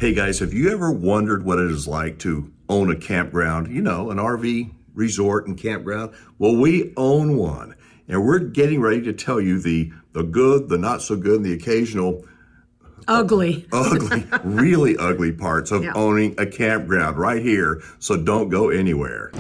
Hey guys, have you ever wondered what it is like to own a campground? You know, an RV resort and campground. Well, we own one, and we're getting ready to tell you the good, the not so good, and the occasional ugly, really ugly parts of Yeah. owning a campground right here. So don't go anywhere.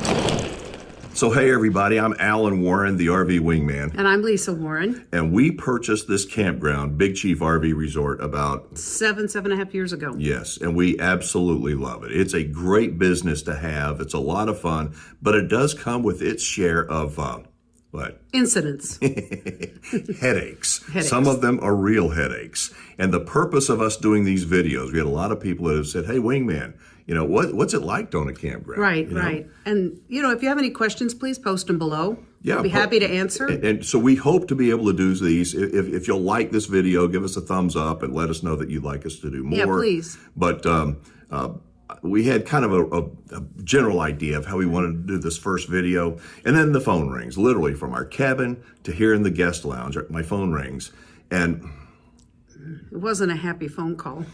So hey everybody, I'm Alan Warren, the RV Wingman, And I'm Lisa Warren. and we purchased this campground, Big Chief RV Resort, about 7.5 years ago. yes, and we absolutely love it. It's a great business to have. It's a lot of fun, but it does come with its share of what? Incidents. Headaches. Some of them are real headaches. And the purpose of us doing these videos, we had a lot of people that have said, "Hey, Wingman, you know, what's it like to own a campground?" Right, You know? right. And, if you have any questions, please post them below. Yeah, We'll be happy to answer. And so we hope to be able to do these. If you'll like this video, give us a thumbs up and let us know that you'd like us to do more. Yeah, please. But we had kind of a general idea of how we wanted to do this first video. And then the phone rings, literally from our cabin to here in the guest lounge. My phone rings. And It wasn't a happy phone call.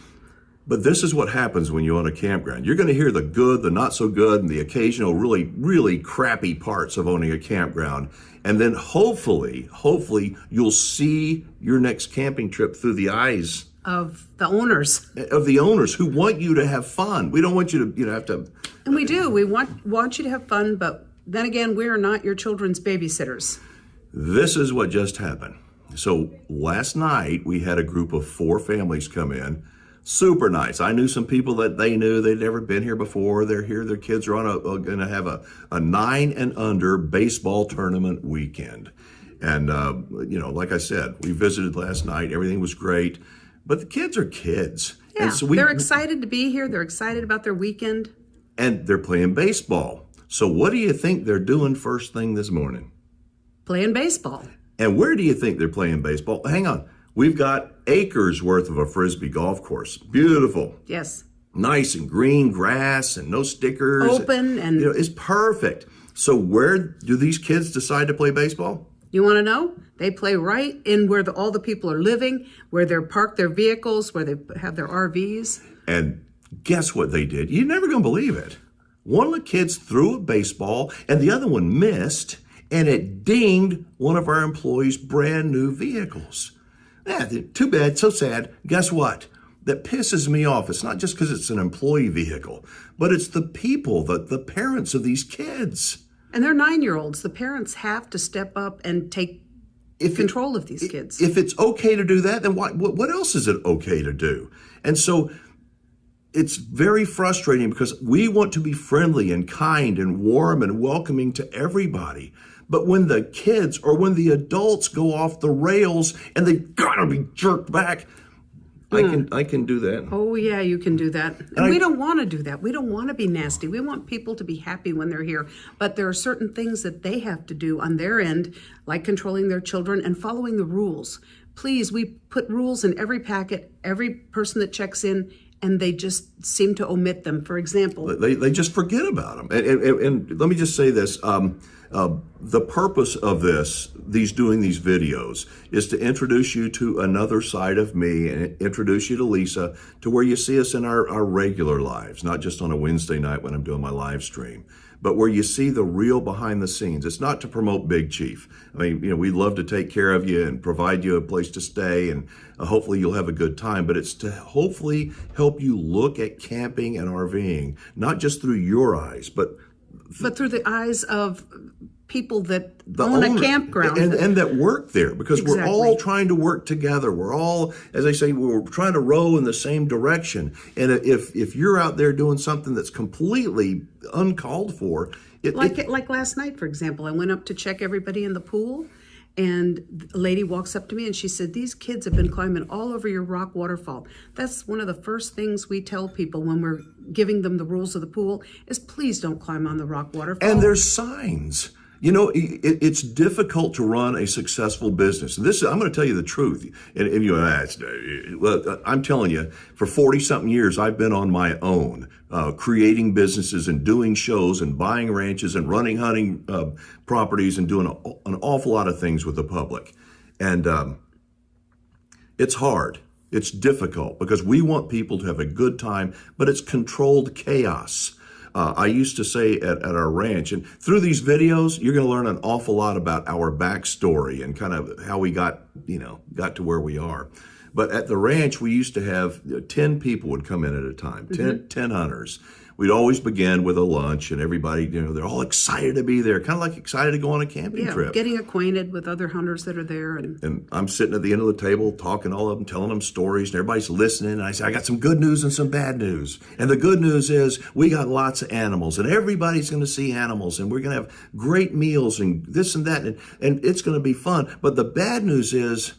but this is what happens when you own a campground. You're going to hear the good, the not so good, and the occasional really, really crappy parts of owning a campground. And then hopefully you'll see your next camping trip through the eyes Of the owners. of the owners who want you to have fun. We don't want you to, have to. And we do. We want you to have fun, but then again, we are not your children's babysitters. This is what just happened. So last night we had a group of 4 families come in. Super nice. I knew some people that they knew they'd never been here before. They're here. Their kids are going to have a 9 and under baseball tournament weekend. And, like I said, we visited last night. Everything was great. But the kids are kids. Yeah, And so they're excited to be here. They're excited about their weekend. And they're playing baseball. So what do you think they're doing first thing this morning? Playing baseball. And where do you think they're playing baseball? Hang on. We've got acres worth of a Frisbee golf course. Beautiful. Yes. Nice and green grass and no stickers. Open and... It's perfect. So where do these kids decide to play baseball? You want to know? They play right in where all the people are living, where they're parked their vehicles, where they have their RVs. And guess what they did? You're never going to believe it. One of the kids threw a baseball and the other one missed, and it dinged one of our employees' brand new vehicles. Yeah, too bad, so sad. Guess what? That pisses me off. It's not just because it's an employee vehicle, but it's the people, the parents of these kids. And they're 9-year-olds. The parents have to step up and take control of these kids. If it's okay to do that, then what else is it okay to do? And so it's very frustrating because we want to be friendly and kind and warm and welcoming to everybody. But when the kids or when the adults go off the rails and they've got to be jerked back, I can do that. Oh, yeah, you can do that. And we don't want to do that. We don't want to be nasty. We want people to be happy when they're here. But there are certain things that they have to do on their end, like controlling their children and following the rules. Please, we put rules in every packet, every person that checks in, and they just seem to omit them. For example, They just forget about them. And let me just say this. The purpose of doing these videos is to introduce you to another side of me and introduce you to Lisa to where you see us in our regular lives, not just on a Wednesday night when I'm doing my live stream, but where you see the real behind the scenes. It's not to promote Big Chief. I mean, we'd love to take care of you and provide you a place to stay, and hopefully you'll have a good time, but it's to hopefully help you look at camping and RVing, not just through your eyes, but through the eyes of people that own a campground. And that work there, because we're Exactly. all trying to work together. We're all, as I say, we're trying to row in the same direction. And if you're out there doing something that's completely uncalled for, Like last night, for example, I went up to check everybody in the pool, and a lady walks up to me and she said, "These kids have been climbing all over your rock waterfall." That's one of the first things we tell people when we're giving them the rules of the pool is please don't climb on the rock waterfall. and there's signs. It's difficult to run a successful business. And I'm going to tell you the truth. And I'm telling you, for 40-something years, I've been on my own, creating businesses and doing shows and buying ranches and running hunting properties and doing an awful lot of things with the public. And it's hard. It's difficult because we want people to have a good time, but it's controlled chaos. I used to say at our ranch, and through these videos, you're going to learn an awful lot about our backstory and kind of how we got to where we are. But at the ranch, we used to have 10 people would come in at a time, 10 hunters. We'd always begin with a lunch, and everybody, they're all excited to be there, kind of like excited to go on a camping trip. Getting acquainted with other hunters that are there. And I'm sitting at the end of the table talking to all of them, telling them stories, and everybody's listening. And I say, I got some good news and some bad news. And the good news is we got lots of animals, and everybody's going to see animals, and we're going to have great meals and this and that, and it's going to be fun. But the bad news is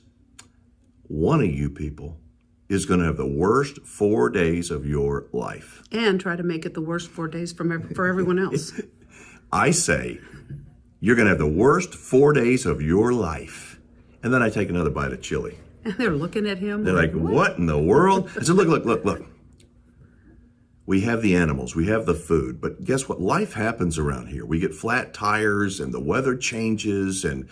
one of you people is going to have the worst 4 days of your life. And try to make it the worst 4 days for everyone else. I say, you're going to have the worst 4 days of your life. And then I take another bite of chili. And they're looking at him. They're like, what in the world? I said, look. We have the animals, we have the food, but guess what? Life happens around here. We get flat tires and the weather changes and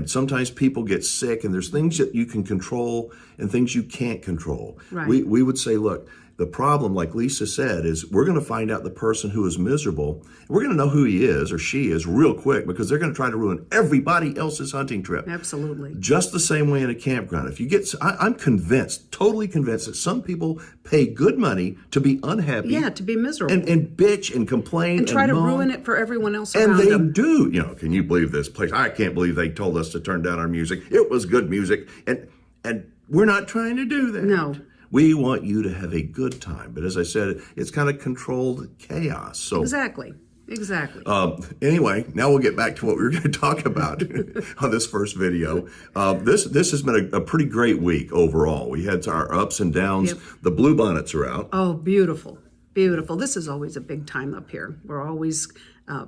sometimes people get sick, and there's things that you can control and things you can't control. Right. We would say, look, the problem, like Lisa said, is we're going to find out the person who is miserable. We're going to know who he is or she is real quick because they're going to try to ruin everybody else's hunting trip. Absolutely. Just the same way in a campground. If you get, I'm convinced, totally convinced that some people pay good money to be unhappy. Yeah, to be miserable. And bitch and complain and try to moan. ruin it for everyone else And around they them. do. Can you believe this place? I can't believe they told us to turn down our music. It was good music. And we're not trying to do that. No. We want you to have a good time. But as I said, it's kind of controlled chaos. So Exactly. Anyway, now we'll get back to what we were going to talk about on this first video. This has been a pretty great week overall. We had our ups and downs. Yep. The blue bonnets are out. Oh, beautiful. Beautiful. This is always a big time up here. We're always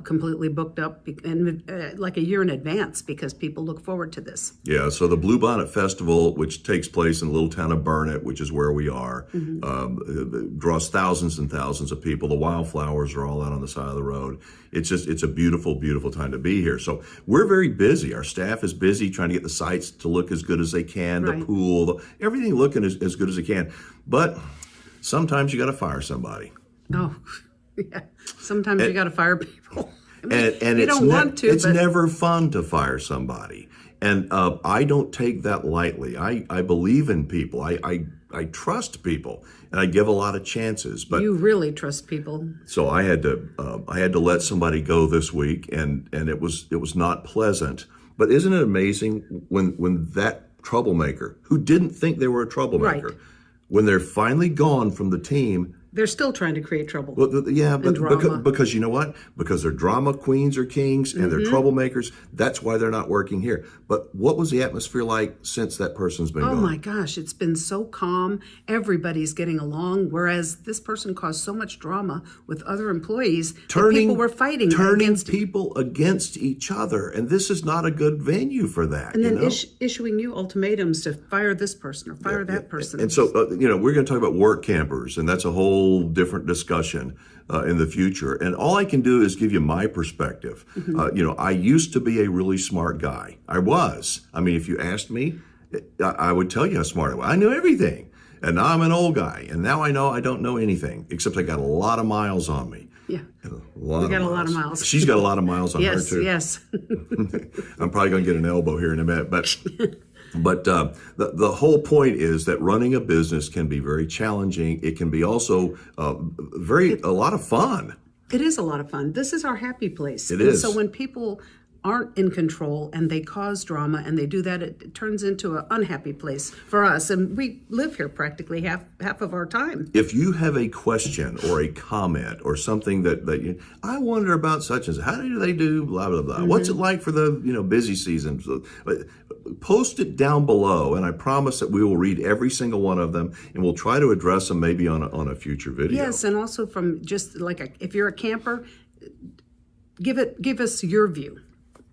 completely booked up and like a year in advance because people look forward to this. Yeah, so the Blue Bonnet Festival, which takes place in the little town of Bonnet, which is where we are, draws thousands and thousands of people. The wildflowers are all out on the side of the road. It's a beautiful, beautiful time to be here. So we're very busy. Our staff is busy trying to get the sites to look as good as they can, Right. the pool, everything looking as good as it can. But sometimes you got to fire somebody. Oh, yeah. Sometimes you got to fire people. I mean, And you don't want to. It's but never fun to fire somebody. And I don't take that lightly. I believe in people. I trust people, and I give a lot of chances. But you really trust people. so I had to let somebody go this week, and it was not pleasant. But isn't it amazing when that troublemaker, who didn't think they were a troublemaker, Right. when they're finally gone from the team. They're still trying to create trouble. Well, yeah, but drama. because you know what? Because they're drama queens or kings and they're troublemakers. That's why they're not working here. But what was the atmosphere like since that person's been Oh gone? my gosh, it's been so calm. Everybody's getting along, whereas this person caused so much drama with other employees that people were fighting against people against each other, and this is not a good venue for that. and then you know? issuing you ultimatums to fire this person or fire that person. And so, we're going to talk about work campers, and that's a whole different discussion in the future. And all I can do is give you my perspective. I used to be a really smart guy. I was. I mean, if you asked me, I would tell you how smart I was. I knew everything. And now I'm an old guy. And now I know I don't know anything, except I got a lot of miles on me. Yeah. We got a lot of miles. She's got a lot of miles on her, too. Yes. I'm probably going to get an elbow here in a minute, but the whole point is that running a business can be very challenging. It can be also a lot of fun. It is a lot of fun. This is our happy place. It is. So when people aren't in control and they cause drama and they do that, it turns into an unhappy place for us. And we live here practically half of our time. If you have a question or a comment or something that I wonder about such and such, how do they do blah, blah, blah. What's it like for the busy season? So, post it down below, and I promise that we will read every single one of them, and we'll try to address them maybe on a future video. Yes, and also from just like if you're a camper, give us your view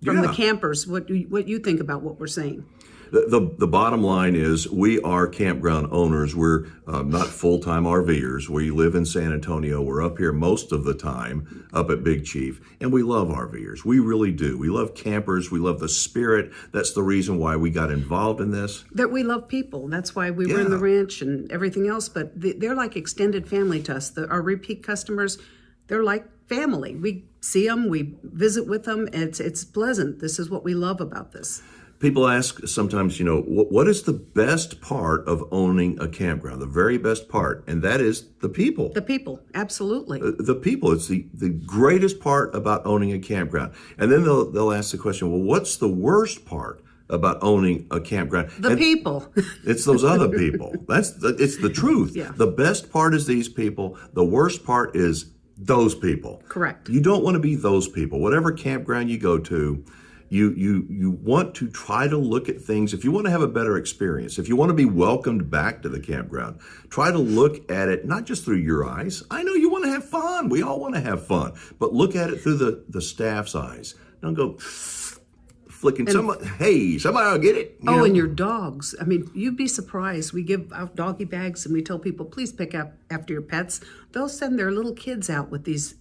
from the campers, what you think about what we're saying. The bottom line is we are campground owners. We're not full-time RVers. We live in San Antonio. We're up here most of the time, up at Big Chief, and we love RVers. We really do. We love campers. We love the spirit. That's the reason why we got involved in this. That we love people. That's why we were in the ranch and everything else. But they're like extended family to us. Our repeat customers, they're like family. We see them, we visit with them. It's pleasant. This is what we love about this. People ask sometimes, what is the best part of owning a campground? The very best part, and that is the people. The people, absolutely. The people. It's the greatest part about owning a campground. And then they'll ask the question, well, what's the worst part about owning a campground? The people. It's those other people. It's the truth. Yeah. The best part is these people. The worst part is those people. Correct. You don't want to be those people. Whatever campground you go to, you want to try to look at things. If you want to have a better experience, if you want to be welcomed back to the campground, try to look at it not just through your eyes. I know you want to have fun. We all want to have fun. But look at it through the staff's eyes. Don't go flicking somebody will get it. You know? And your dogs. I mean, you'd be surprised. We give out doggy bags and we tell people, please pick up after your pets. They'll send their little kids out with these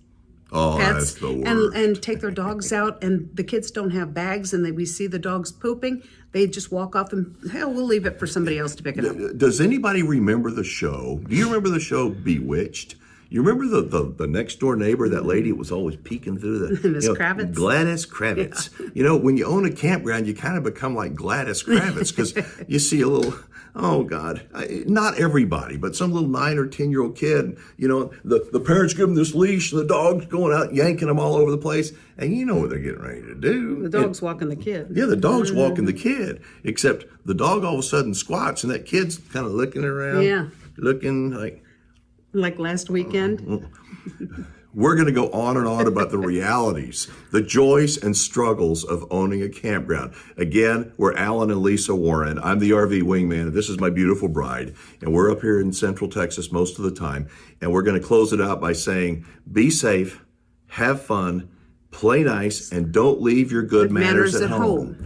pets that's the worst. and take their dogs out, and the kids don't have bags, and we see the dogs pooping. They just walk off and, hell, we'll leave it for somebody else to pick it up. Does anybody remember the show? Do you remember the show Bewitched? You remember the next door neighbor, that lady that was always peeking through the Miss Kravitz? Gladys Kravitz. Yeah. When you own a campground, you kind of become like Gladys Kravitz because you see a little, oh God, not everybody, but some little 9 or 10-year-old kid, the parents give them this leash, the dog's going out yanking them all over the place, and you know what they're getting ready to do. The dog's walking the kid. Yeah, the dog's walking the kid, except the dog all of a sudden squats and that kid's kind of looking around, looking like last weekend. We're going to go on and on about the realities, the joys and struggles of owning a campground. Again, we're Alan and Lisa Warren. I'm the RV Wingman, and this is my beautiful bride. And we're up here in Central Texas most of the time. And we're going to close it out by saying, be safe, have fun, play nice, and don't leave your good manners at home.